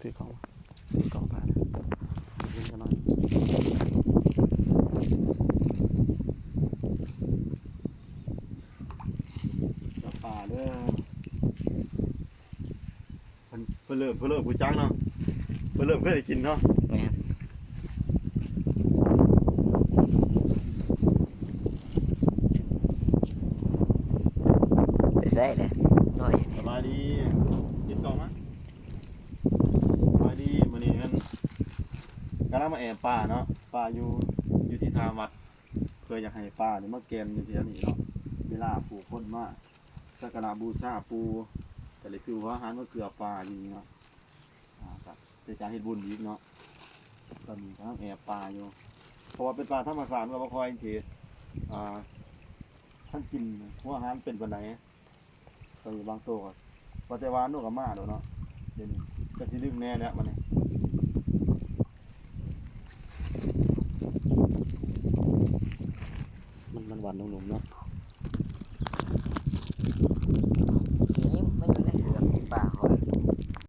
ถือกล้องถือกล้องผ่านเล่นกันหน่อยจับป่าเด้อเพิ่นเริ่มกูจังเนาะเพิ่นเริ่มเคยได้กินเนาะแม่นไปใส่เลยน้อยอยู่ ส นี่ บายดีกินกล่องมั้ยสบายดีมื้อนี้กันกำลังมาแอบป่าเนาะป่าอยู่ที่ทางวัดเคยอยากให้ป่านี่มาแกมอยู่ที่นี่เนาะเวลาผู้คนมาสักการะบูชาปู่ก็เลยซื้ออาหารมาเกลือป่าอยู่เนาะครับเป็นการเฮ็ดบุญอีกเนาะตอนนี้กำลังแอบป่าอยู่เพราะว่าเป็นป่าธรรมชาติก็บ่ค่อยที่ท่านกินหัวอาหารเป็นปานใดตอนนี้บางตัวก็ปัจจัยหวานโนก็มาแล้วเนาะเดี๋ยวนี้ก็สิลืมแน่แล้วมันนี่มันหวานนุ่มๆเนาะ